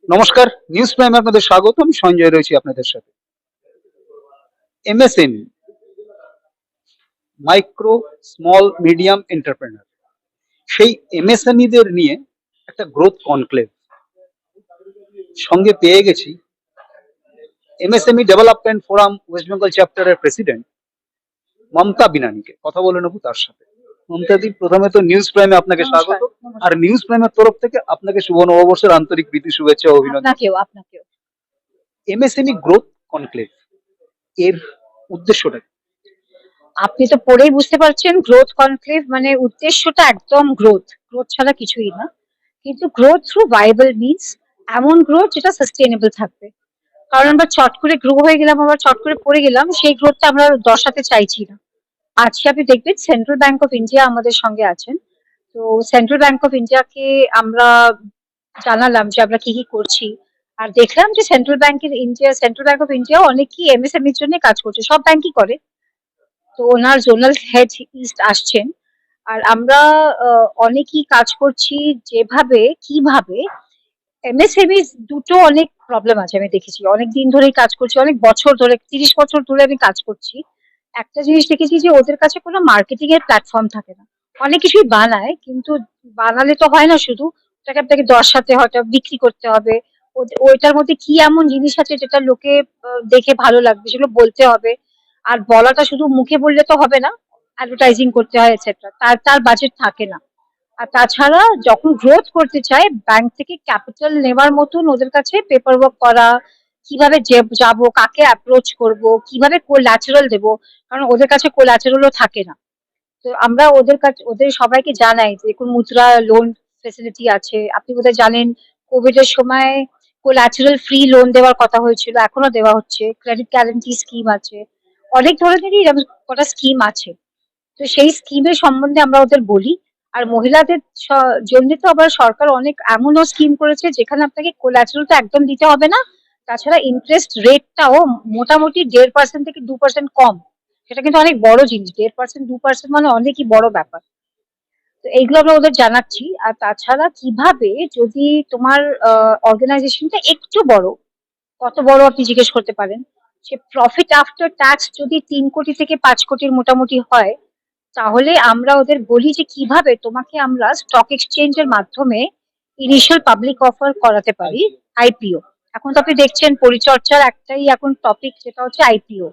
নমস্কার, নিউজ প্রাইমে আপনাদের স্বাগত। আমি সঞ্জয় রয়েছি আপনাদের সাথে। MSME, micro small medium entrepreneur, সেই এমএসএমইদের নিয়ে একটা গ্রোথ কনক্লেভ সঙ্গে পেয়ে গেছি MSME development forum West Bengal চ্যাপ্টারের প্রেসিডেন্ট মমতা বিনানিকে। কথা বলে নেবো তার সাথে। মমতাদি, প্রথমে তো নিউজ প্রাইমে আপনাকে নমস্কার, স্বাগত। আর নমস্কার। নিউজ প্রাইমের তরফ থেকে আপনাকে শুভ নববর্ষের আন্তরিক প্রীতি, শুভেচ্ছা ও অভিনন্দন। আপনাকেও, আপনাকেও। এমএসএমই গ্রোথ কনক্লেভ এর উদ্দেশ্যটা কি? আপনি তো পড়েই বুঝতে পারছেন গ্রোথ কনক্লেভ মানে উদ্দেশ্যটা একদম গ্রোথ। গ্রোথ ছাড়া কিছুই না। কিন্তু গ্রোথ থ্রু ভায়াবল মিনস এমন গ্রোথ যেটা সাস্টেইনেবল থাকবে। কারণ আমরা চট করে গ্রো হয়ে গেলাম, আবার চট করে পড়ে গেলাম, সেই গ্রোথটা আমরা দর্শাতে চাইছি না। আজকে আপনি দেখবেন সেন্ট্রাল ব্যাংক অফ ইন্ডিয়া আমাদের সঙ্গে আছেন। তো সেন্ট্রাল ব্যাংক অফ ইন্ডিয়াকে আমরা জানালাম যে আমরা কি কি করছি। আর দেখলাম যে সেন্ট্রাল ব্যাংক অফ ইন্ডিয়া অনেকেই এমএসএমই এর জন্য কাজ করছে, সব ব্যাংকই করে। তো ওনার জোনাল হেড ইস্ট আসছেন। আর আমরা অনেকেই কাজ করছি যেভাবে কিভাবে এমএসএমই দুটো অনেক প্রবলেম আছে আমি দেখেছি। অনেক দিন ধরেই কাজ করছি, অনেক বছর ধরে, 30 বছর ধরে আমি কাজ করছি। একটা জিনিস দেখেছি যে ওদের কাছে কোনো মার্কেটিং এর প্ল্যাটফর্ম থাকে না। অনেক কিছুই বানায়, কিন্তু বানালে তো হয় না শুধু, ওটাকে আপনাকে দর্শাতে হয়, ওটা বিক্রি করতে হবে। ওইটার মধ্যে কি এমন জিনিস আছে যেটা লোকে দেখে ভালো লাগবে, সেগুলো বলতে হবে। আর বলাটা শুধু মুখে বললে তো হবে না, অ্যাডভার্টাইজিং করতে হয় এটসেট্রা। তার তার বাজেট থাকে না। আর তাছাড়া যখন গ্রোথ করতে চায় ব্যাংক থেকে ক্যাপিটাল নেওয়ার মতন ওদের কাছে পেপার ওয়ার্ক করা, কিভাবে যাব, কাকে অ্যাপ্রোচ করব, কিভাবে কোল্যাটারাল দেব, কারণ ওদের কাছে কোল্যাটারালও থাকে না। তো আমরা ওদের সবাইকে জানাই যে কোন মুদ্রা লোন ফেসিলিটি আছে। আপনি বোধহয় জানেন কোভিড এর সময় কোল্যাটারাল ফ্রি লোন দেওয়ার কথা হয়েছিল, এখনো দেওয়া হচ্ছে। ক্রেডিট গ্যারান্টি স্কিম আছে, অনেক ধরনেরই এরকম কটা স্কিম আছে। তো সেই স্কিমের সম্বন্ধে আমরা ওদের বলি। আর মহিলাদের জন্য তো আবার সরকার অনেক এমনও স্কিম করেছে যেখানে আপনাকে কোল্যাটারালটা একদম দিতে হবে না। তাছাড়া ইন্টারেস্ট রেটটাও মোটামুটি 1.5% থেকে 2% কম। সেটা কিন্তু অনেক বড় জিনিস। 1.5% 2% মানে অনেকই বড় ব্যাপার। তো এইগুলো আমরা ওদের জানাচ্ছি। আর তাছাড়া কিভাবে যদি তোমার অর্গানাইজেশনটা একটু বড়, কত বড় আপনি জিজ্ঞেস করতে পারেন, সে প্রফিট আফটার ট্যাক্স যদি 3 কোটি থেকে 5 কোটির মোটামুটি হয়, তাহলে আমরা ওদের বলি যে কিভাবে তোমাকে আমরা স্টক এক্সচেঞ্জ এর মাধ্যমে ইনিশিয়াল পাবলিক অফার করাতে পারি, আইপিও। এখন তো আপনি দেখছেন পরিচর্যার একটাই এখন টপিক, যেটা হচ্ছে আইপিও।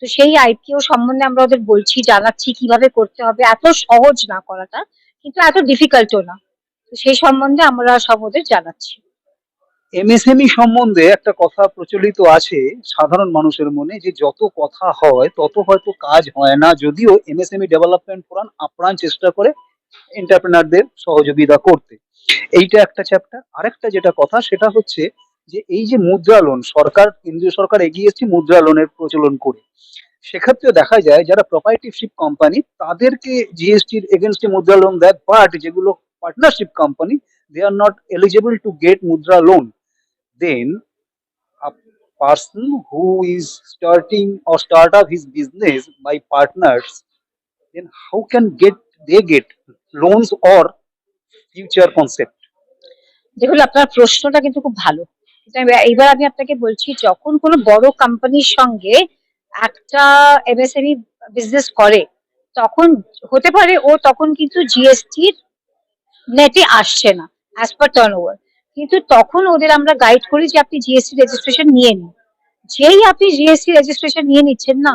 তো সেই আইপিও সম্বন্ধে আমরা ওদের বলছি, জানাচ্ছি কিভাবে করতে হবে। এত সহজ না করাটা, কিন্তু এত ডিফিকাল্টও না। তো সেই সম্বন্ধে আমরা সব ওদের জানাচ্ছি। এমএসএমই সম্বন্ধে একটা কথা প্রচলিত আছে সাধারণ মানুষের মনে, যে যত কথা হয় তত হয়তো কাজ হয় না। যদিও এমএসএমই ডেভেলপমেন্ট ফোরাম আপ্রাণ চেষ্টা করে এন্টারপ্রেনারদের সহযোগিতা করতে। এইটা একটা চ্যাপ্টার। আরেকটা যেটা কথা সেটা হচ্ছে যে এই যে মুদ্রা লোন, সরকার, কেন্দ্রীয় সরকার এগিয়ে এসেছে মুদ্রা লোনের প্রচলন করে। সেক্ষেত্রে দেখা যায় যারা প্রপার্টিশিপ কোম্পানি তাদেরকে জিএসটির এগেনস্টে মুদ্রা লোন দেয়, বাট যেগুলো partnership company, they are not eligible to get Mudra loan. Then a person who is starting or start up his business by partners, then how can they get loans or future concept? দেখুন, আপনার প্রশ্নটা কিন্তু খুব ভালো। কিন্তু এইবার আমি আপনাকে বলছি, যখন কোনো বড় কোম্পানির সঙ্গে একটা এমএসএমই বিজনেস করে, তখন হতে পারে ও তখন কিন্তু জিএসটির নেটে আসছে না অ্যাজ পার টার্নওভার। কিন্তু তখন ওদের আমরা গাইড করি যে আপনি জিএসটি রেজিস্ট্রেশন নিয়ে নিন। যেই আপনি জিএসটি রেজিস্ট্রেশন নিয়ে নিচ্ছেন না,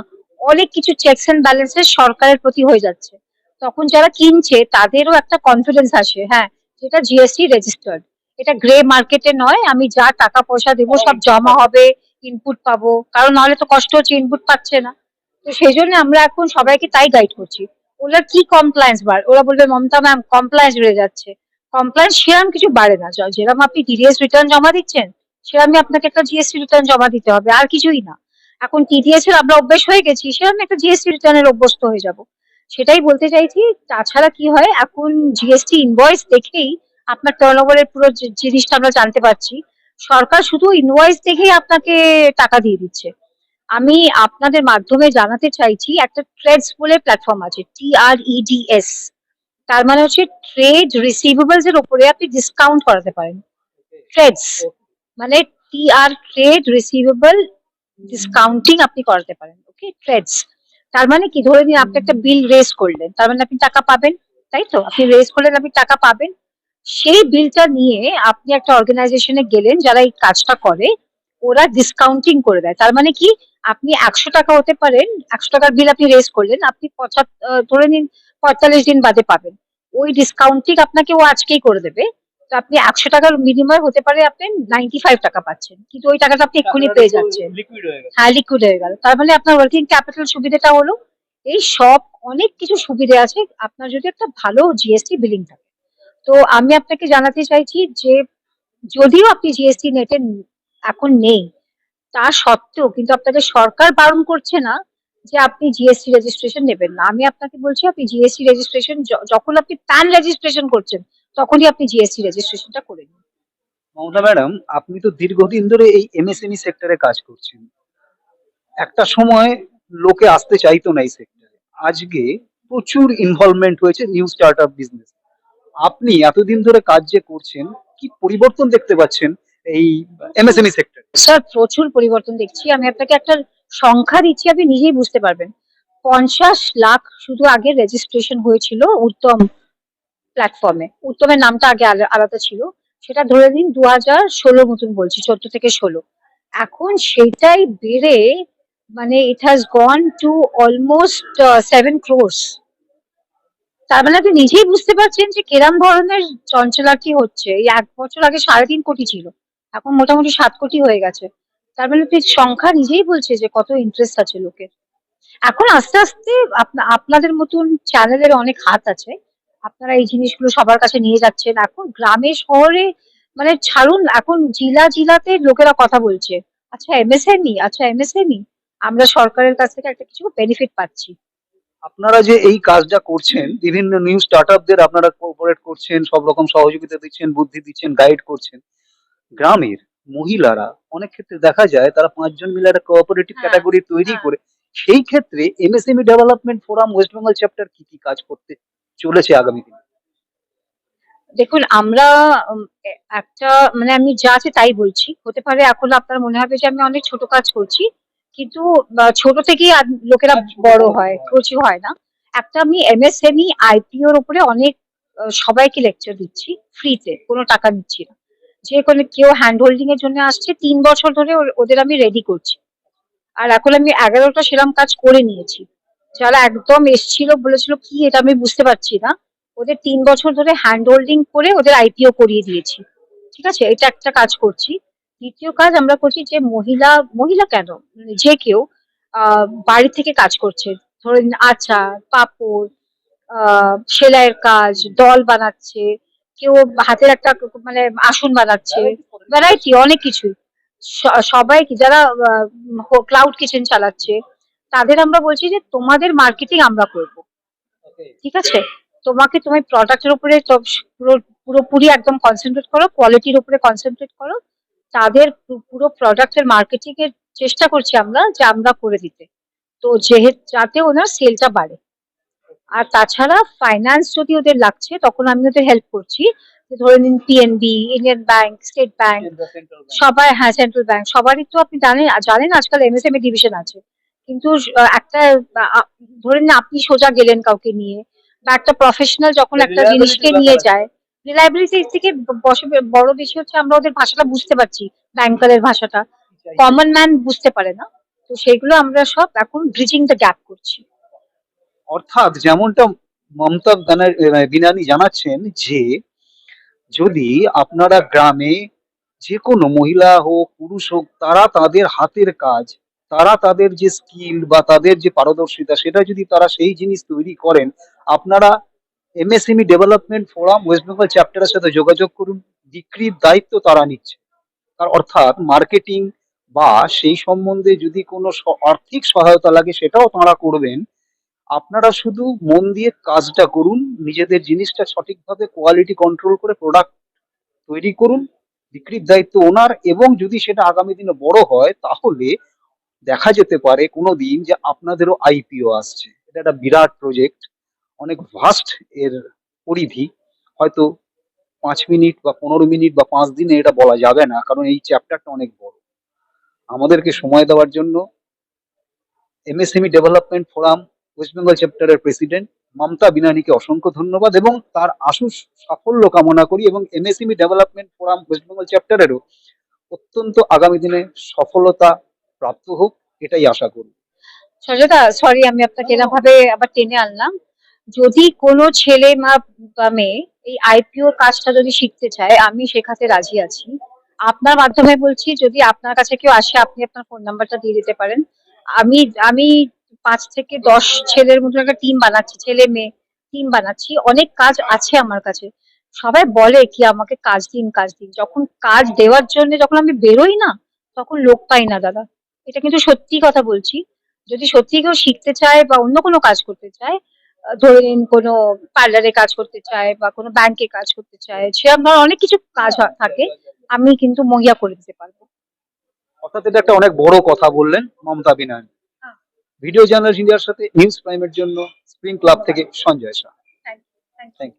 অনেক কিছু চেকস এন্ড ব্যালেন্সেস সরকারের প্রতি হয়ে যাচ্ছে। তখন যারা কিনছে তাদেরও একটা কনফিডেন্স আসে, হ্যাঁ, যেটা জিএসটি রেজিস্টার্ড। এটা গ্রে মার্কেটে নয়, আমি যা টাকা পয়সা দেবো সব জমা হবে, ইনপুট পাবো। কারণ নাহলে তো কষ্ট হচ্ছে, ইনপুট পাচ্ছে না। তো সেই জন্য আমরা এখন সবাইকে তাই গাইড করছি। ওরা কি কমপ্লায়েন্স ওরা বলবে মমতা ম্যাম কমপ্লায়েন্স বেড়ে যাচ্ছে। কমপ্লায়েন্স সেরকম কিছু বাড়ে না। যেরকম আপনি টিডিএস রিটার্ন জমা দিচ্ছেন, সেরকমই আপনাকে একটা জিএসটি রিটার্ন জমা দিতে হবে, আর কিছুই না। এখন টিডিএস এর আমরা অভ্যেস হয়ে গেছি, সেরকম একটা জিএসটি রিটার্নের অভ্যস্ত হয়ে যাব। সেটাই বলতে চাইছি। তাছাড়া কি হয়, এখন জিএসটি ইনভয়েস দেখেই আপনার টার্নওভারের পুরো জিনিসটা আমরা জানতে পারছি। সরকার শুধু ইনভয়েস দেখেই আপনাকে টাকা দিয়ে দিচ্ছে। আমি আপনাদের মাধ্যমে জানাতে চাইছি, একটা ট্রেডস বলে প্ল্যাটফর্ম আছে, TREDS। তার মানে হচ্ছে ট্রেড রিসিভেবলস এর উপরে আপনি ডিসকাউন্ট করাতে পারেন। ট্রেডস, মানে টিআর, ট্রেড রিসিভেবল ডিসকাউন্টিং আপনি করাতে পারেন। ওকে, ট্রেডস তার মানে কি, ধরে নিন আপনি একটা বিল রেজ করলেন, তার মানে আপনি টাকা পাবেন, তাই তো? আপনি রেজ করলেন, আপনি টাকা পাবেন। সেই বিলটা নিয়ে আপনি একটা অর্গানাইজেশনে গেলেন যারা এই কাজটা করে, ওরা ডিসকাউন্টিং করে দেয়। তার মানে কি, আপনি ১০০ টাকা হতে পারেন, ১০০ টাকার বিল আপনি রেজ করলেন, আপনি ধরে নিন ৪৫ দিন বাদে পাবেন। ওই ডিসকাউন্টিং আপনাকে ও আজকেই করে দেবে। তো আপনি ১০০ টাকার বিনিময়ে হতে পারে আপনি ৯৫ টাকা পাচ্ছেন, কিন্তু ওই টাকাটা আপনি এক্ষুনি টাকাটা পেয়ে তো যাচ্ছেন। লিকুইড হয়ে গেল। হ্যাঁ, লিকুইড হয়ে গেল। তার মানে আপনার ওয়ার্কিং ক্যাপিটাল সুবিধাটা হলো। এই সব অনেক কিছু সুবিধে আছে আপনার যদি একটা ভালো জিএসটি বিলিং থাকে। তো আমি আপনাকে জানাতে চাইছি যে যদিও আপনি জিএসটি নেটে এখন নেই, তা সত্ত্বেও কিন্তু আপনাকে সরকার বারণ করছে না যে আপনি জিএসটি রেজিস্ট্রেশন নেবেন না। আমি আপনাকে বলছি আপনি জিএসটি রেজিস্ট্রেশন যখন আপনি প্যান রেজিস্ট্রেশন করছেন, তখনই আপনি জিএসটি রেজিস্ট্রেশনটা করে নিন। মমতা ম্যাডাম, আপনি তো দীর্ঘদিন ধরে এই এমএসএমই সেক্টরে কাজ করছেন। একটা সময় লোকে আসতে চাইতো না এই সেক্টরে। আজকে প্রচুর ইনভলভমেন্ট হয়েছে নিউ স্টার্টআপ বিজনেস। আপনি এতদিন ধরে কাজ যে করছেন, কি পরিবর্তন দেখতে পাচ্ছেন এই এমএসএমই সেক্টরে? স্যার, প্রচুর পরিবর্তন দেখছি। আমি আপনাকে একটা সংখ্যা দিচ্ছি, আপনি নিজেই বুঝতে পারবেন। ৫০ লাখ শুধু আগে রেজিস্ট্রেশন হয়েছিল উদ্যম প্ল্যাটফর্মে। উদ্যমের নামটা আগে আলাদা ছিল। সেটা ধরে নিন ২০১৬ মতন বলছি, ১৪ থেকে ১৬। এখন সেটাই বেড়ে মানে it has gone to almost 7 crores। তার মানে আপনি নিজেই বুঝতে পারছেন যে কিরম ধরনের চঞ্চলাকি হচ্ছে। এই ১ বছর আগে ৩.৫ কোটি ছিল, এখন মোটামুটি ৭ কোটি হয়ে গেছে। তার মানে আপনি সংখ্যা নিজেই বলছে যে কত ইন্টারেস্ট আছে লোকের। এখন আস্তে আস্তে আপনাদের মতন চ্যানেলের অনেক হাত আছে। আপনারা এই জিনিসগুলো সবার কাছে নিয়ে যাচ্ছেন। এখন গ্রামে শহরে মানে ছাড়ুন, এখন জিলাতে লোকেরা কথা বলছে। আচ্ছা এমএসএমই, আচ্ছা এমএসএমই, আমরা সরকারের কাছ থেকে একটা কিছু বেনিফিট পাচ্ছি। আপনারা যে এই কাজটা করছেন, বিভিন্ন নিউ স্টার্টআপদের আপনারা কোঅপারেট করছেন, সব রকম সহযোগিতা দিচ্ছেন, বুদ্ধি দিচ্ছেন, গাইড করছেন। গ্রামের মহিলারা অনেক ক্ষেত্রে দেখা যায় তারা ৫ জন মিলে একটা কোঅপারেটিভ হ্যাঁ, ক্যাটাগরি তৈরি হ্যাঁ। করে। সেই ক্ষেত্রে MSME development forum West Bengal chapter কি কি কাজ করতে চলেছে আগামী দিনে? দেখুন আমরা একটা মানে আমি যা আছে তাই বলছি। হতে পারে এখন আপনার মনে হবে যে আমি অনেক ছোট কাজ করছি। কিন্তু ছোট থেকেই লোকেরা কাজ ছোট বড় বড় হয়, হয়। কিছু হয় না। একটা আমি এমএসএমই আইপিও র উপরে অনেক সবাইকে লেকচার দিচ্ছি ফ্রিতে, কোনো টাকা নিচ্ছি না। যে কোনো কেউ হ্যান্ড হোল্ডিং এর জন্য আসছে, ৩ বছর ধরে ওদের আমি রেডি করছি। আর এখন আমি ১১টা সেরাম কাজ করে নিয়েছি। যারা একদম এসছিল বলেছিল কি এটা আমি বুঝতে পারছি না, ওদের ৩ বছর ধরে হ্যান্ড হোল্ডিং করে ওদের আইপিও করিয়ে দিয়েছি। ঠিক আছে, এটা একটা কাজ করছি। দ্বিতীয় কাজ আমরা করছি যে মহিলা, মহিলা কেন, মানে যে কেউ বাড়ি থেকে কাজ করছে, ধরেন আচার, পাপড়, সেলাইয়ের কাজ, দল বানাচ্ছে, কেউ হাতের একটা মানে আসন বানাচ্ছে, ভ্যারাইটি অনেক কিছু। সবাই যারা ক্লাউড কিচেন চালাচ্ছে, তাদের আমরা বলছি যে তোমাদের মার্কেটিং আমরা করব। ঠিক আছে, তোমার প্রোডাক্টের উপরে তো পুরোপুরি একদম কনসেন্ট্রেট করো, কোয়ালিটির উপরে কনসেন্ট্রেট করো। তাদের পুরো প্রোডাক্টের মার্কেটিং এর চেষ্টা করছি আমরা যে আমরা করে দিতে। তো যেহেতু যাতে ওনার সেলটা বাড়ে। আর তাছাড়া ফাইন্যান্স যদি ওদের লাগছে তখন আমি ওদের হেল্প করছি। যে ধরে নিন PNB, Indian bank, state bank, central bank. সবাই, হ্যাঁ সেন্ট্রাল ব্যাংক সবারই তো আপনি জানেন জানেন আজকাল এমএসএমই ডিভিশন আছে। কিন্তু একটা ধরেন না আপনি সোজা গেলেন কাউকে নিয়ে, বা একটা প্রফেশনাল যখন একটা জিনিসকে রিলায়েবিলিটির নিয়ে ব্যাপার আছে। যায়, রিলায়েবিলিটি থেকে বড় বেশি হচ্ছে আমরা ওদের ভাষাটা বুঝতে পারছি, ব্যাংকারের ভাষাটা কি চাইছে? কমন ম্যান বুঝতে পারে না। তো সেগুলো আমরা সব এখন ব্রিজিং দ্য গ্যাপ করছি। অর্থাৎ যেমনটা মমতা বিনানি জানাচ্ছেন যে যদি আপনারা গ্রামে যে কোনো মহিলা হোক পুরুষ হোক তারা তাদের হাতের কাজ, তারা তাদের যে স্কিল বা তাদের যে পারদর্শিতা সেটা যদি তারা সেই জিনিস তৈরি করেন, আপনারা MSME development forum West Bengal চ্যাপ্টারের সাথে যোগাযোগ করুন। বিক্রির দায়িত্ব তারা নিচ্ছে। তার অর্থাৎ মার্কেটিং বা সেই সম্বন্ধে যদি কোনো আর্থিক সহায়তা লাগে সেটাও তারা করবেন। আপনারা শুধু মন দিয়ে কাজটা করুন, নিজেদের জিনিসটা সঠিকভাবে কোয়ালিটি কন্ট্রোল করে প্রোডাক্ট তৈরি করুন। বিক্রির দায়িত্ব ওনার, এবং যদি সেটা আগামী দিনে বড় হয় তাহলে দেখা যেতে পারে কোনোদিন যে আপনাদেরও আইপিও আসছে। এটা একটা বিরাট প্রজেক্ট, অনেক ভাস্ট এর পরিধি। হয়তো 5 মিনিট বা 15 মিনিট বা 5 দিনে এটা বলা যাবে না, কারণ এই চ্যাপ্টারটা অনেক বড়। আমাদেরকে সময় দেওয়ার জন্য MSME development forum West Bengal চ্যাপ্টারের প্রেসিডেন্ট মমতা বিনানিকে অসংখ্য ধন্যবাদ এবং তার আশু সাফল্য কামনা করি, এবং MSME development forum West Bengal চ্যাপ্টারেরও অত্যন্ত আগামী দিনে সফলতা প্রাপ্ত হোক, এটাই আশা করি। সজলদা, সরি আমি আপনাকে এরকম ভাবে আবার টেনে আনলাম। যদি কোনো ছেলে বা মেয়ে এই আইপিও কাজটা যদি শিখতে চায়, আমি শেখাতে রাজি আছি। আপনার মাধ্যমে বলছি, যদি আপনার কাছে কেউ আসে, আপনি আপনার ফোন নাম্বারটা দিয়ে দিতে পারেন। আমি আমি 5 থেকে 10 ছেলের মতো একটা টিম বানাচ্ছি, ছেলে মেয়ে টিম বানাচ্ছি। অনেক কাজ আছে আমার কাছে। সবাই বলে কি আমাকে কাজ দিন, কাজ দিন। যখন কাজ দেওয়ার জন্য যখন আমি বেরোই না, তখন লোক পাই না দাদা। এটা কিন্তু সত্যি কথা বলছি। যদি সত্যি কেউ শিখতে চায় বা অন্য কোনো কাজ করতে চায়, ধরে নিন কোনো পার্লারে কাজ করতে চায় বা কোনো ব্যাংকে কাজ করতে চায়, সেরকম ধরনের অনেক কিছু কাজ থাকে, আমি কিন্তু মহিয়া করে দিতে পারবো। অর্থাৎ এটা একটা অনেক বড় কথা বললেন মমতা বিনানি। হ্যাঁ, ভিডিও জার্নালিস্ট ইন্ডিয়ার সাথে নিউজ প্রাইমের জন্য স্প্রিং ক্লাব থেকে Sanjay Shah. Thank you. Thank you.